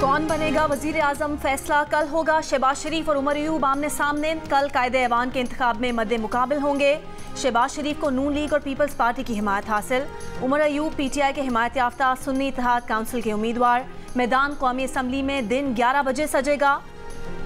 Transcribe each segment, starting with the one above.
कौन बनेगा वजीर आजम, फैसला कल होगा। शहबाज शरीफ और उमर अयूब आमने सामने कल कायदे-ए-ऐवान के इंतखाब में मद्दे मुकाबिल होंगे। शहबाज शरीफ को नून लीग और पीपल्स पार्टी की हिमायत हासिल। उमर अयूब PTI के हिमायत याफ्ता सुन्नी इत्तेहाद काउंसिल के उम्मीदवार। मैदान कौमी असम्बली में दिन 11 बजे सजेगा।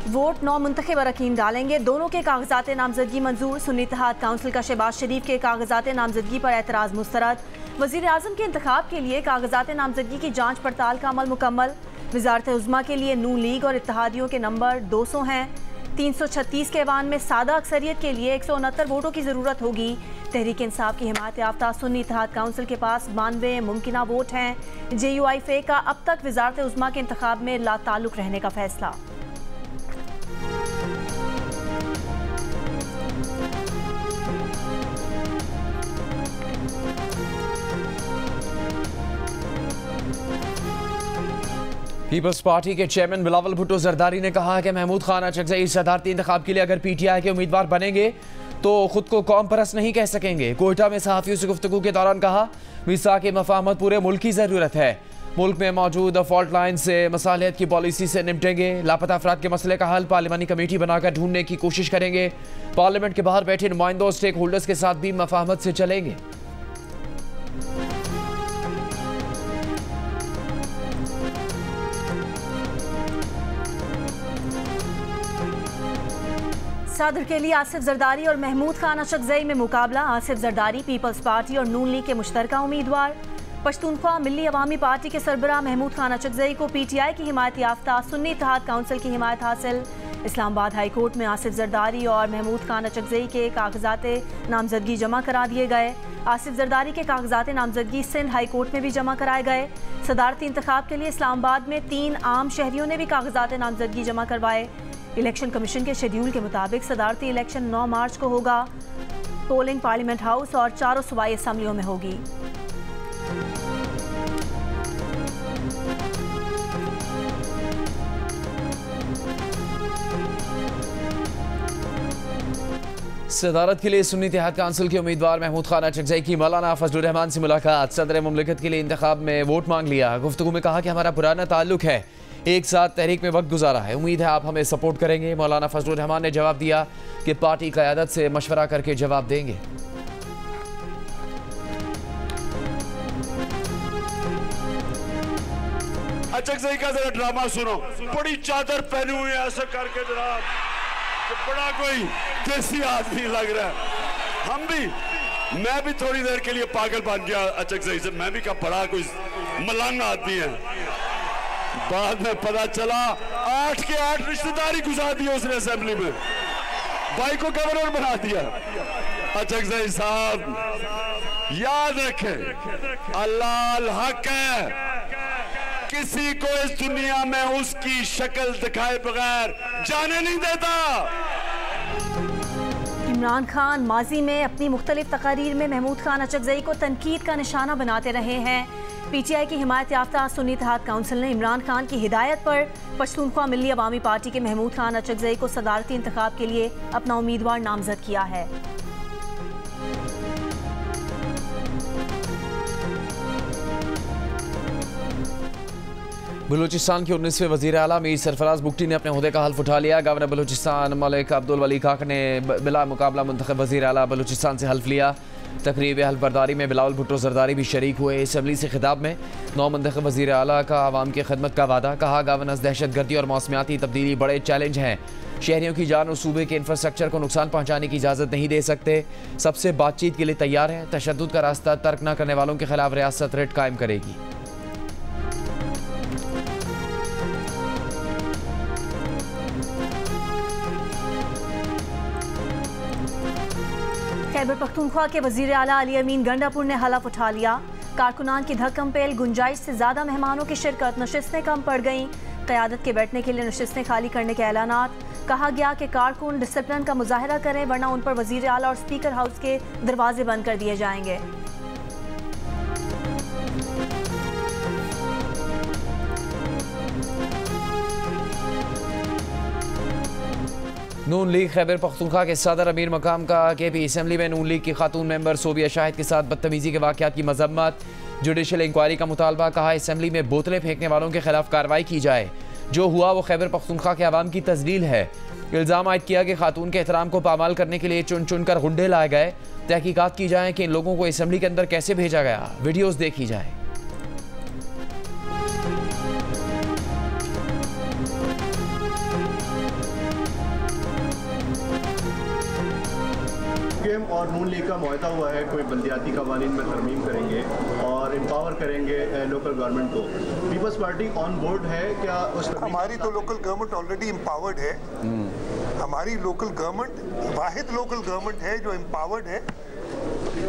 वोट 9 मुंतखब अरकान डालेंगे। दोनों के कागजात नामजदगी मंजूर। सुन्नी इत्तेहाद काउंसिल का शहबाज शरीफ के कागजात नामजदगी पर एतराज़ मुस्तरद। वज़ीर आज़म के इंतखाब के लिए कागजात नामजदगी की जाँच पड़ताल का अमल मुकम्मल। वज़ारत उज़्मा के लिए नून लीग और इत्तेहादियों के नंबर 200 हैं। 336 के ऐवान में सादा अक्सरियत के लिए 169 वोटों की ज़रूरत होगी। तहरीक इंसाफ की हिमायत याफ्ता सुन्नी इत्तेहाद काउंसिल के पास 92 मुमकिना वोट हैं। JUIF का अब तक वज़ारत उज़्मा के इंतखाब में लाताल्लुक़ रहने का फैसला। पीपल्स पार्टी के चेयरमैन बिलावल भुट्टो जरदारी ने कहा कि महमूद खान अचकज़ई सदारती इंतखाब के लिए अगर PTI के उम्मीदवार बनेंगे तो खुद को कौम परस्त नहीं कह सकेंगे। कोयटा में सहाफ़ियों से गुफ्तगू के दौरान कहा, मीसा की मफाहमत पूरे मुल्क की ज़रूरत है। मुल्क में मौजूद फॉल्ट लाइन से मसालियत की पॉलिसी से निपटेंगे। लापता अफराद के मसले का हल पार्लिमानी कमेटी बनाकर ढूंढने की कोशिश करेंगे। पार्लियामेंट के बाहर बैठे नुमाइंदों स्टेक होल्डर्स के साथ भी मफाहमत से चलेंगे। सदर के लिए आसिफ जरदारी और महमूद खान अचकज़ई में मुकाबला। आसिफ जरदारी पीपल्स पार्टी और नून लीग के मुश्तरका उम्मीदवार। पश्तूनख्वा मिल्ली अवामी पार्टी के सरबराह महमूद खान अचकज़ई को PTI की हिमायत याफ्ता सुन्नी इत्तेहाद काउंसिल की हिमायत हासिल। इस्लामाबाद हाई कोर्ट में आसिफ जरदारी और महमूद खान अचकज़ई के कागजात नामजदगी जमा करा दिए गए। आसिफ जरदारी के कागजात नामजदगी सिंध हाई कोर्ट में भी जमा कराए गए। सदारती इंतखाब के लिए इस्लामाबाद में 3 आम शहरियों ने भी कागजात नामजदगी जमा करवाए। इलेक्शन कमीशन के शेड्यूल के मुताबिक सदारती इलेक्शन 9 मार्च को होगा। पोलिंग पार्लियामेंट हाउस और 4 सूबाई असम्बलियों में होगी। सदारत के लिए सुन्नी इत्तेहाद काउंसिल के उम्मीदवार महमूद खान अचकज़ई की मौलाना फजलुर रहमान से मुलाकात। सदर मुमलिकत के लिए इंतखाब में वोट मांग लिया। गुफ्तगू में कहा कि हमारा पुराना ताल्लुक है, एक साथ तहरीक में वक्त गुजारा है, उम्मीद है आप हमें सपोर्ट करेंगे। मौलाना फजलुर रहमान ने जवाब दिया कि पार्टी क़यादत से मशवरा करके जवाब देंगे। अचकज़ई का जरा ड्रामा सुनो। बड़ी चादर पहनी हुई है ऐसा करके जनाब, बड़ा कोई देसी आदमी लग रहा है। हम भी, मैं भी थोड़ी देर के लिए पागल बन गया अचकज़ई से। मैं भी कहा बड़ा कोई मलंग आदमी है। बाद में पता चला 8 के 8 रिश्तेदारी गुजार दी उसने असेंबली में, भाई को गवर्नर बना दिया। अचकज़ई साहब याद रखें, अल्लाह हक है, किसी को इस दुनिया में उसकी शक्ल दिखाए बगैर जाने नहीं देता। इमरान खान माजी में अपनी मुख्तलिफ तकारीर में महमूद खान अचकज़ई को तनकीद का निशाना बनाते रहे हैं। PTI की हिमायत याफ्ता सुन्नी इत्तेहाद काउंसिल ने इमरान खान की हिदायत पर पश्तूनख्वा मिल्ली अवामी पार्टी के महमूद खान अचकज़ई को सदारती इंतखाब के लिए अपना उम्मीदवार नामजद किया है। बलूचिस्तान के 19वें वज़ीर आला मीर सरफराज बुगटी ने अपने ओहदे का हल्फ उठा लिया। गवर्नर बलूचिस्तान मलिक अब्दुल वली खाक ने बिला मुकाबला मुंतखब वज़ीर आला बलूचिस्तान से हल्फ लिया। तकरीब हल्फ बर्दारी में बिलावल भुट्टो जरदारी भी शरीक हुए। असम्बली से खिताब में नौ मुंतखब वज़ीर आला का आवाम की खदमत का वादा। कहा, गवर्नेंस दहशत गर्दी और मौसमियाती तब्दीली बड़े चैलेंज हैं। शहरियों की जान और सूबे के इंफ्रास्ट्रक्चर को नुकसान पहुँचाने की इजाज़त नहीं दे सकते। सबसे बातचीत के लिए तैयार है। तशद्दुद का रास्ता तर्क न करने वालों के खिलाफ रियासत रिट कायम करेगी। खैबर पख्तूनख्वा के वज़ीर आला अली अमीन गंडापुर ने हलफ उठा लिया। कारकुनान की धक्कम पेल गुंजाइश से ज़्यादा मेहमानों की शिरकत, नशिस्तें कम पड़ गईं। क़यादत के बैठने के लिए नशिस्तें खाली करने के ऐलानात। कहा गया कि कारकुन डिसिप्लिन का मुजाहरा करें वरना उन पर वज़ीर आला और स्पीकर हाउस के दरवाजे बंद कर दिए जाएंगे। नून लीग खैबर पख्तूनख्वा के सदर अमीर मकाम का KP असम्बली में नून लीग की खातून मेंबर सोबिया शाहिद के साथ बदतमीजी के वाक़यात की मजम्मत। जुडिशल इंक्वायरी का मुतालबा। कहा, असम्बली में बोतलें फेंकने वालों के खिलाफ कार्रवाई की जाए। जो हुआ वो खैबर पख्तूनख्वा के अवाम की तजलील है। इल्ज़ाम आयद किया कि खातून के एहतराम को पामाल करने के लिए चुन चुन कर गुंडे लाए गए। तहकीकात की जाए कि इन लोगों को असेंबली के अंदर कैसे भेजा गया, वीडियोस देखी जाए। और नून लीग का मुआहदा हुआ है, कोई बल्दियाती कवानीन में तरमीम करेंगे और एम्पावर करेंगे लोकल गवर्नमेंट को। पीपल्स पार्टी ऑन बोर्ड है क्या? हमारी तो लोकल गवर्नमेंट ऑलरेडी एम्पावर्ड है। हमारी लोकल गवर्नमेंट वाहिद लोकल गवर्नमेंट है जो एम्पावर्ड है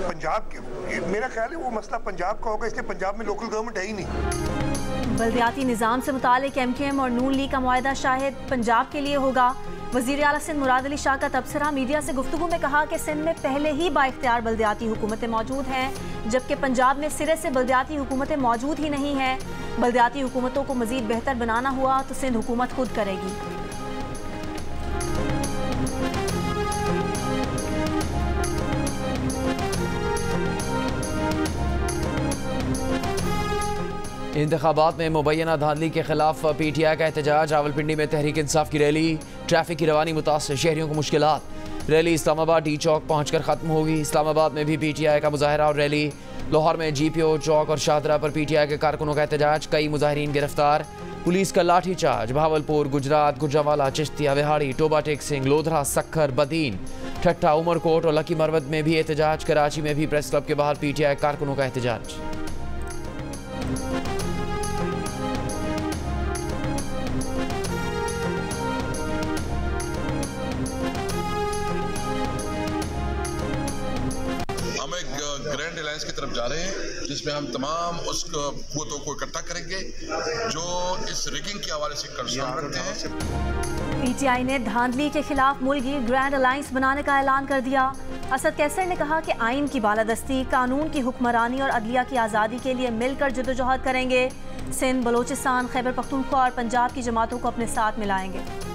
पंजाब के। मेरा ख्याल है वो मसला पंजाब का होगा, इसलिए पंजाब में लोकल गवर्नमेंट है ही नहीं। बल्दियाती निज़ाम से मुतालिक MKM और नून लीग का मुआहदा शायद पंजाब के लिए होगा। वज़ीर आला सिंध मुराद अली शाह का तबसरा। मीडिया से गुफ्तगू में कहा कि सिंध में पहले ही बाइख्तियार बल्दियाती हुकूमतें मौजूद हैं, जबकि पंजाब में सिरे से बल्दियाती हुकूमतें मौजूद ही नहीं हैं। बल्दियाती हुकूमतों को मज़ीद बेहतर बनाना हुआ तो सिंध हुकूमत खुद करेगी। इंतखाबात में मुबैना धांधली के खिलाफ PTI का एहतजाज। रावलपिंडी में तहरीक इंसाफ की रैली। ट्रैफिक की रवानी मुतासर शहरियों को मुश्किलात। रैली इस्लामाबाद टी चौक पहुंचकर खत्म होगी। इस्लामाबाद में भी PTI का मुजाहरा और रैली। लाहौर में GPO चौक और शाहदरा पर PTI के कारकुनों का एहतजाज। कई मुजाहिरीन गिरफ्तार। पुलिस का लाठी चार्ज। भावलपुर, गुजरात, गुजरावाला, चिश्तिया, विहाड़ी, टोबा टेक सिंह, लोधरा, सक्खर, बदीन, ठट्टा, उमरकोट और लकी मरवत में भी एहतजाज। कराची में भी प्रेस क्लब के बाहर PTI कारकुनों का एहतजाज। ग्रैंड अलायंस की तरफ जा रहे हैं, जिसमें हम तमाम उस कुव्वतों को इकट्ठा करेंगे जो इस रिगिंग के हवाले से कंसर्न रखते हैं। PTI ने धांधली के खिलाफ मुल्की ग्रैंड अलायंस बनाने का ऐलान कर दिया। असद कैसर ने कहा कि आइन की बालादस्ती, कानून की हुक्मरानी और अदलिया की आज़ादी के लिए मिलकर जदोजहद करेंगे। सिंध, बलोचिस्तान, खैबर पख्तूनख्वा और पंजाब की जमातों को अपने साथ मिलाएंगे।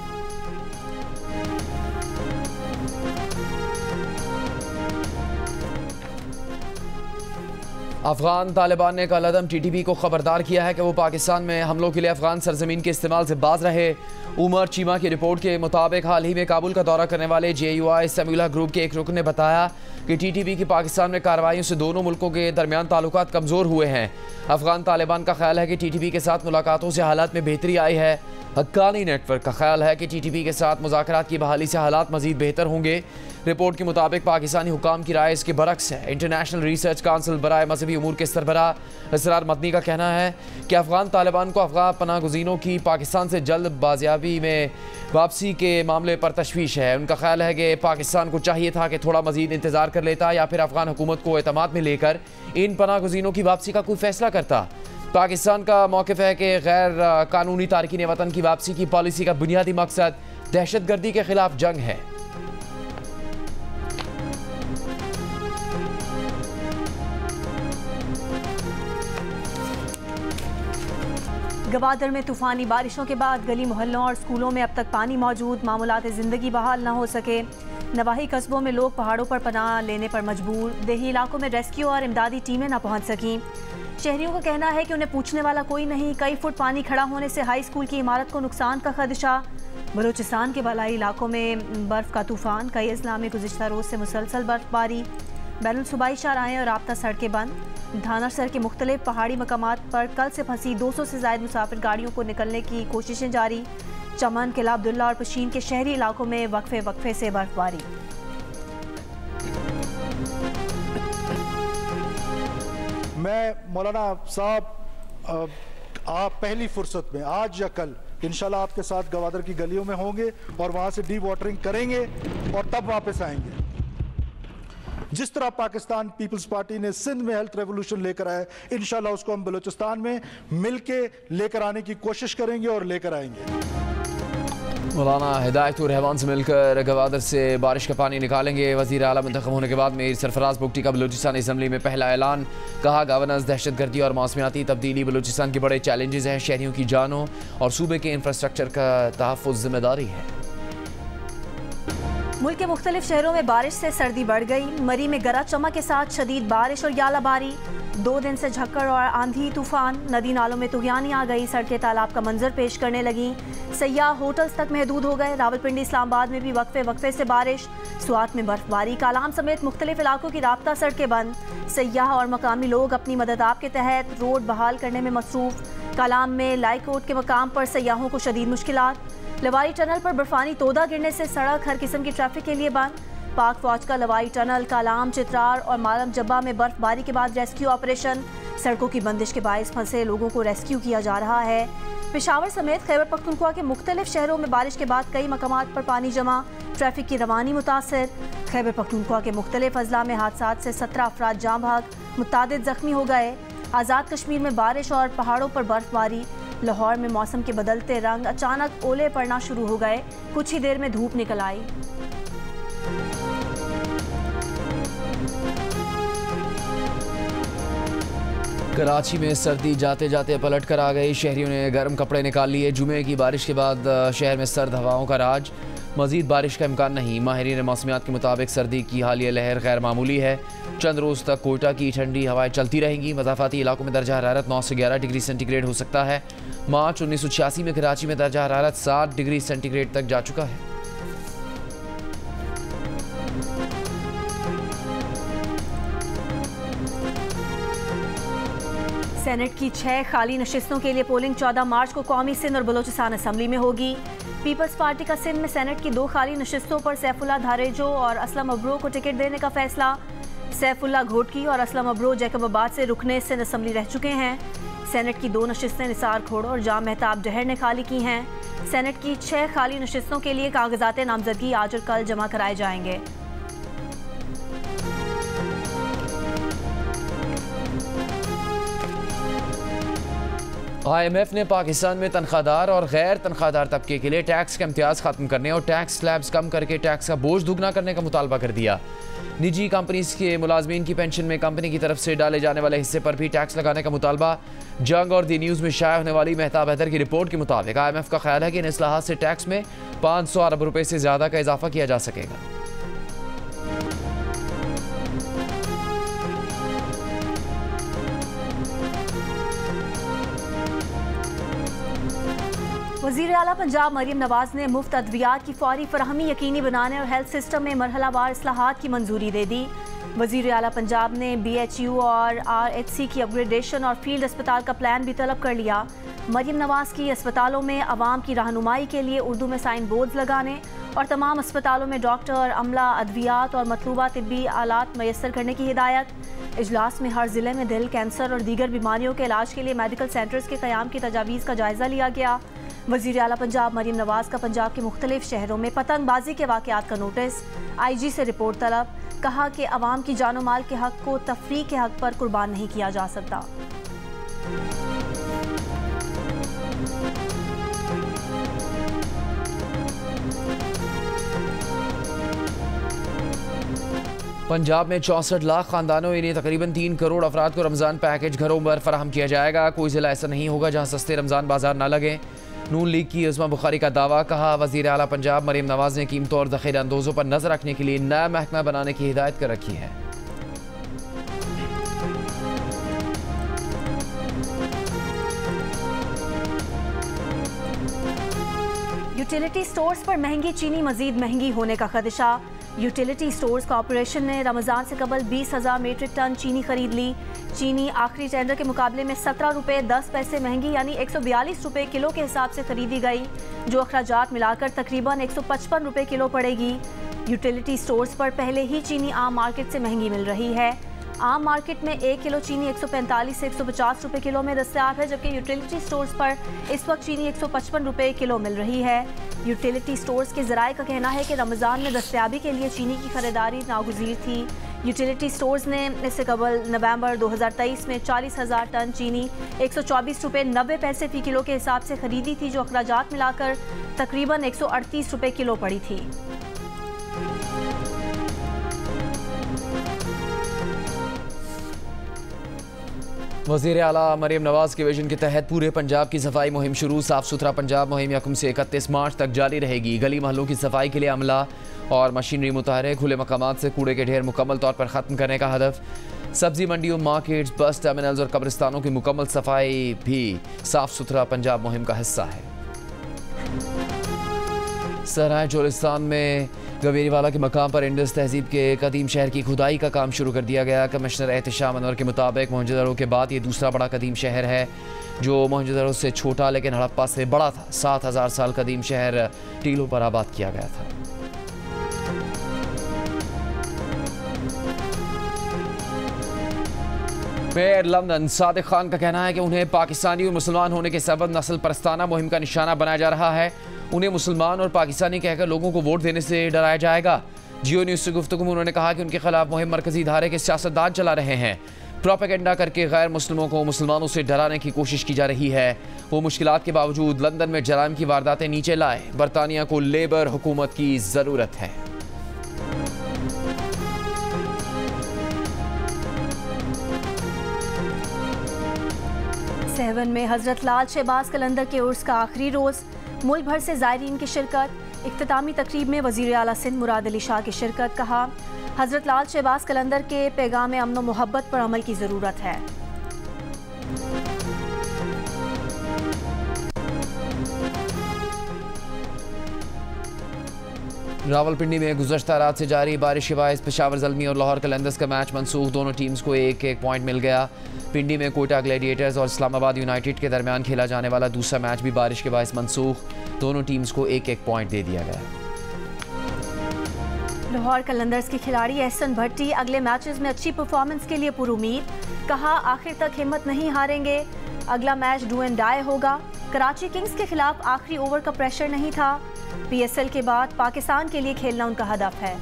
अफगान तालिबान ने कल अदम TTP को खबरदार किया है कि वो पाकिस्तान में हमलों के लिए अफगान सरजमीन के इस्तेमाल से बाज रहे। उमर चीमा की रिपोर्ट के मुताबिक हाल ही में काबुल का दौरा करने वाले JUI समीला ग्रुप के एक रुकन ने बताया कि TTP की पाकिस्तान में कार्रवाइयों से दोनों मुल्कों के दरमियान ताल्लुकात कमज़ोर हुए हैं। अफगान तालिबान का ख्याल है कि TTP के साथ मुलाकातों से हालात में बेहतरी आई है। हक्कानी नेटवर्क का ख्याल है कि TTP के साथ मुज़ाकरात की बहाली से हालात मज़ीद बेहतर होंगे। रिपोर्ट के मुताबिक पाकिस्तानी हुकाम की राय इसके बरक्स है। इंटरनेशनल रिसर्च काउंसिल बराए मजहबी उमूर के सरबराह इसरार मदनी का कहना है कि अफगान तालिबान को अफगान पनाह गुज़ीनों की पाकिस्तान से जल्द बाजियाबी में वापसी के मामले पर तशवीश है। उनका ख्याल है कि पाकिस्तान को चाहिए था कि थोड़ा मजीद इंतज़ार कर लेता या फिर अफगान हुकूमत को एतमाद में लेकर इन पनाह गुज़ीनों की वापसी का कोई फैसला करता। पाकिस्तान का मौक़िफ़ है कि गैर कानूनी तारकीन वतन की वापसी की पॉलिसी का बुनियादी मकसद दहशतगर्दी के खिलाफ जंग है। गवादर में तूफ़ानी बारिशों के बाद गली मोहल्लों और स्कूलों में अब तक पानी मौजूद। मामूलात ज़िंदगी बहाल न हो सके। नवाही कस्बों में लोग पहाड़ों पर पनाह लेने पर मजबूर। देही इलाकों में रेस्क्यू और इमदादी टीमें न पहुंच सकीं। शहरियों का कहना है कि उन्हें पूछने वाला कोई नहीं। कई फुट पानी खड़ा होने से हाई स्कूल की इमारत को नुकसान का खदशा। बलूचिस्तान के बलाई इलाकों में बर्फ़ का तूफ़ान। कई अजला में गुज़िश्ता रोज़ से मुसलसल बर्फबारी। बैनुल सूबाई शाहराहें और राब्ता सड़कें बंद। धानरसर के मुख्तलिफ पहाड़ी मकामात पर कल से फंसी 200 से ज़ायद मुसाफिर गाड़ियों को निकलने की कोशिशें जारी। चमन, किला अब्दुल्ला और पशीन के शहरी इलाकों में वक्फे से बर्फबारी। मैं मौलाना साहब आप पहली फुर्सत में आज या कल इंशाल्लाह आपके साथ गवादर की गलियों में होंगे और वहाँ से डी वाटरिंग करेंगे और तब वापस आएंगे। जिस तरह पाकिस्तान पीपल्स पार्टी ने सिंध में हेल्थ रेवोल्यूशन लेकर आया, इंशाल्लाह उसको हम बलूचिस्तान में मिलके लेकर आने की कोशिश करेंगे और लेकर आएंगे। मौलाना हिदायतुर रहमान से मिलकर गवादर से बारिश का पानी निकालेंगे। वज़ीर आला मुंतखब होने के बाद मीर सरफराज बुगटी का बलूचिस्तान असम्बली में पहला ऐलान। कहा गवर्नेंस, दहशतगर्दी और मौसमियाती तब्दीली बलूचिस्तान के बड़े चैलेंजेस हैं। शहरियों की जानों और सूबे के इंफ्रास्ट्रक्चर का तहफ़्फ़ुज़ जिम्मेदारी है। मुल्क के मुख्तलिफ शहरों में बारिश से सर्दी बढ़ गई। मरी में गरज चमक के साथ शदीद बारिश और यालाबारी। 2 दिन से झक्कड़ और आंधी तूफान। नदी नालों में तुगयानी आ गई। सड़कें तालाब का मंजर पेश करने लगी। सयाह होटल्स तक महदूद हो गए। रावलपिंडी इस्लामाबाद में भी वक्फे वक्फे से बारिश। स्वात में बर्फबारी। कालाम समेत मुख्तलिफ इलाकों की राब्ता सड़कें बंद। सयाह और मकामी लोग अपनी मदद आप के तहत रोड बहाल करने में मसरूफ। कालाम में लाइकोट के मकाम पर सयाहों को शदीद मुश्किलात। लवाई टनल पर बर्फानी तोदा गिरने से सड़क हर किस्म की ट्रैफिक के लिए बंद। पाक फौज का लवाई टनल, कालाम, चित्रार और मालम जब्बा में बर्फबारी के बाद रेस्क्यू ऑपरेशन। सड़कों की बंदिश के बायस फंसे लोगों को रेस्क्यू किया जा रहा है। पेशावर समेत खैबर पख्तूनख्वा के मुख्तलिफ शहरों में बारिश के बाद कई मकामात पर पानी जमा। ट्रैफिक की रवानी मुतासर। खैबर पख्तूनख्वा के मुख्तलिफ अजला में हादसात से 17 अफराद जाँ भाग, मुतादिद जख्मी हो गए। आज़ाद कश्मीर में बारिश और पहाड़ों पर बर्फबारी। लाहौर में मौसम के बदलते रंग। अचानक ओले पड़ना शुरू हो गए। कुछ ही देर में धूप निकल आई। कराची में सर्दी जाते जाते पलट कर आ गई। शहरियों ने गर्म कपड़े निकाल लिए। जुमे की बारिश के बाद शहर में सर्द हवाओं का राज। मजीद बारिश का इम्कान नहीं। माहिरीन मौसमियात के मुताबिक सर्दी की हालिया लहर गैर मामूली है। चंद रोज़ तक कोयटा की ठंडी हवाएं चलती रहेंगी। मज़ाफ़ाती इलाकों में दर्जा हरारत 9 से 11 डिग्री सेंटीग्रेड हो सकता है। मार्च 1986 में कराची में दर्जा हरारत 7 डिग्री सेंटीग्रेड तक जा चुका है। सेनेट की 6 खाली नशिस्तों के लिए पोलिंग 14 मार्च को कौमी सिंध और बलोचिस्तान असम्बली में होगी। पीपल्स पार्टी का सिंध में सेनेट की 2 खाली नशिस्तों पर सैफुल्ला धारेजो और असलम अब्रो को टिकट देने का फैसला। सैफुल्ला घोटकी और असलम अब्रो जैकबाबाद से रुकने सिंध असम्बली रह चुके हैं। सेनेट की 2 नशिस्तें निसार खोड़ और जाम मेहताब जहर ने खाली की हैं। सेनेट की 6 खाली नशिस्तों के लिए कागजात नामजदगी आज और कल जमा कराए जाएंगे। IMF ने पाकिस्तान में तनख्वाहदार और गैर तनख्वाहदार तबके के लिए टैक्स का इम्तियाज खत्म करने और टैक्स स्लैब्स कम करके टैक्स का बोझ दुगना करने का मुतालबा कर दिया। निजी कंपनीज के मुलाजमीन की पेंशन में कंपनी की तरफ से डाले जाने वाले हिस्से पर भी टैक्स लगाने का मुतालबा। जंग और दी न्यूज़ में शाया होने वाली मेहताब हैदर की रिपोर्ट के मुताबिक IMF का ख्याल है कि इन इस्लाहात से टैक्स में 500 अरब रुपये से ज़्यादा का इजाफा किया जा सकेगा। वज़ीर आला पंजाब मरीम नवाज ने मुफ्त अद्वियात की फौरी फराहमी यकीनी बनाने और हेल्थ सिस्टम में मरहलावार इस्लाहात की मंजूरी दे दी। वज़ीर आला पंजाब ने BHU और RHC की अपग्रेडेशन और फील्ड अस्पताल का प्लान भी तलब कर लिया। मरीम नवाज की अस्पतालों में अवाम की रहनुमाई के लिए उर्दू में साइन बोर्ड लगाने और तमाम अस्पतालों में डॉक्टर, अमला, अद्वियात और मतलूबा तिब्बी आलात मैसर करने की हिदायत। इजलास में हर ज़िले में दिल, कैंसर और दीगर बीमारियों के इलाज के लिए मेडिकल सेंटर्स के क़याम की तजावीज़ का जायज़ा लिया गया। वज़ीर आला पंजाब मरीम नवाज का पंजाब के मुख्तलिफ शहरों में पतंगबाजी के वाक़यात का नोटिस। IG से रिपोर्ट तलब। कहा कि अवाम की जानो माल के हक़ को तफरीक के हक़ पर कुर्बान नहीं किया जा सकता। पंजाब में 64 लाख खानदानों यानी तकरीबन 3 करोड़ अफराद को रमज़ान पैकेज घरों पर फराहम किया जाएगा। कोई ज़िला ऐसा नहीं होगा जहाँ सस्ते रमज़ान बाजार ना लगे। नून लीग की उस्मा बुखारी का दावा। कहा वज़ीर आला पंजाब मरीम नवाज ने कीमतों और ज़ख़ीरा अंदोज़ों पर नज़र रखने के लिए नया महकमा बनाने की हिदायत कर रखी है। यूटिलिटी स्टोर्स पर महंगी चीनी मजीद महंगी होने का खदशा। यूटिलिटी स्टोर्स कॉरपोरेशन ने रमज़ान से कबल 20,000 मीट्रिक टन चीनी खरीद ली। चीनी आखिरी टेंडर के मुकाबले में 17 रुपये 10 पैसे महंगी यानी 142 रुपये किलो के हिसाब से खरीदी गई, जो अखराजात मिलाकर तकरीबन 155 रुपये किलो पड़ेगी। यूटिलिटी स्टोर्स पर पहले ही चीनी आम मार्केट से महंगी मिल रही है। आम मार्केट में 1 किलो चीनी 145 से 150 रुपये किलो में दस्तयाब है, जबकि यूटिलिटी स्टोर्स पर इस वक्त चीनी 155 रुपये किलो मिल रही है। यूटिलिटी स्टोर्स के ज़राए का कहना है कि रमज़ान में दस्तयाबी के लिए चीनी की खरीदारी नागुज़ीर थी। यूटिलिटी स्टोर्स ने इससे कबल नवंबर 2023 में 40,000 टन चीनी 124 रुपये 90 पैसे फ़ी किलो के हिसाब से खरीदी थी, जो अखराजात मिलाकर तकरीबन 138 रुपये किलो पड़ी थी। वज़ीर आला मरीम नवाज के विजन के तहत पूरे पंजाब की सफाई मुहिम शुरू। साफ सुथरा पंजाब मुहिम 1 से 31 मार्च तक जारी रहेगी। गली महलों की सफाई के लिए अमला और मशीनरी मुतहर्रिक। खुले मकामात से कूड़े के ढेर मुकम्मल तौर पर ख़त्म करने का हदफ। सब्जी मंडियों, मार्केट्स, बस टर्मिनल्स और कब्रिस्तानों की मुकम्मल सफाई भी साफ सुथरा पंजाब मुहिम का हिस्सा है। सराय चोलिस्तान में गवेरीवाला के मकाम पर इंडस तहजीब के कदीम शहर की खुदाई का काम शुरू कर दिया गया। कमिश्नर एहतशाम अनवर के मुताबिक मोहनजोदड़ो के बाद ये दूसरा बड़ा कदीम शहर है जो मोहनजोदड़ो से छोटा लेकिन हड़प्पा से बड़ा था। 7000 साल कदीम शहर टीलों पर आबाद किया गया था। मेयर लंदन सादिक खान का कहना है कि उन्हें पाकिस्तानी और मुसलमान होने के सबब नस्ल परस्ताना मुहिम का निशाना बनाया जा रहा है। उन्हें मुसलमान और पाकिस्तानी कहकर लोगों को वोट देने से डराया जाएगा। जियो न्यूज़ से गुफ्तगू में उन्होंने कहा कि उनके खिलाफ मुहिम मरकजी धारे के सियासतदान चला रहे हैं। प्रोपेगेंडा करके गैर मुस्लिमों को मुसलमानों से डराने की कोशिश की जा रही है। वो मुश्किलात के बावजूद लंदन में जराइम की वारदातें नीचे लाए। बरतानिया को लेबर हुकूमत की ज़रूरत है। सहवन में हजरत लाल शहबाज कलंदर के उर्स का आखिरी रोज़। मुल्क भर से ज़ायरीन की शिरकत। इख्तितामी तकरीब में वज़ीर आला सिंध मुराद अली शाह की शिरकत। कहा, हजरत लाल शहबाज कलंदर के पैगाम अमन व मोहब्बत पर अमल की ज़रूरत है। रावलपिंडी में गुज़श्ता रात से जारी बारिश के बायस पेशावर ज़ल्मी और लाहौर कलंदर्स का मैच मनसूख। दोनों टीम्स को एक एक पॉइंट मिल गया। पिंडी में कोयटा ग्लैडिएटर्स और इस्लामाबाद यूनाइटेड के दरमियान खेला जाने वाला दूसरा मैच भी बारिश के बायस मनसूख। दोनों टीम्स को एक एक पॉइंट दे दिया गया। लाहौर कलंदर्स के खिलाड़ी एहसन भट्टी अगले मैचेस में अच्छी परफॉर्मेंस के लिए पुरुमीद। कहा, आखिर तक हिम्मत नहीं हारेंगे। अगला मैच डू एंड डाई होगा। कराची किंग्स के खिलाफ आखिरी ओवर का प्रेशर नहीं था। PSL के बाद पाकिस्तान के लिए खेलना उनका हदफ है।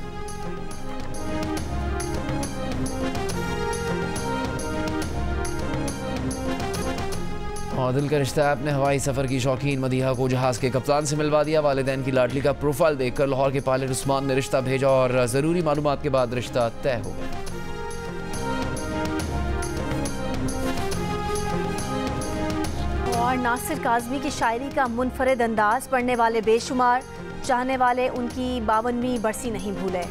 दिल का रिश्ता ऐप ने हवाई सफ़र की शौकीन मदीहा को जहाज़ के कप्तान से मिलवा दिया। वालिदैन की लाडली का प्रोफाइल देखकर लाहौर के पायलट उस्मान ने रिश्ता भेजा और ज़रूरी मालूमात के बाद रिश्ता तय हो गया। और नासिर काज़मी की शायरी का मुनफरिद अंदाज, पढ़ने वाले बेशुमार, चाहने वाले उनकी 52वीं बरसी नहीं भूले।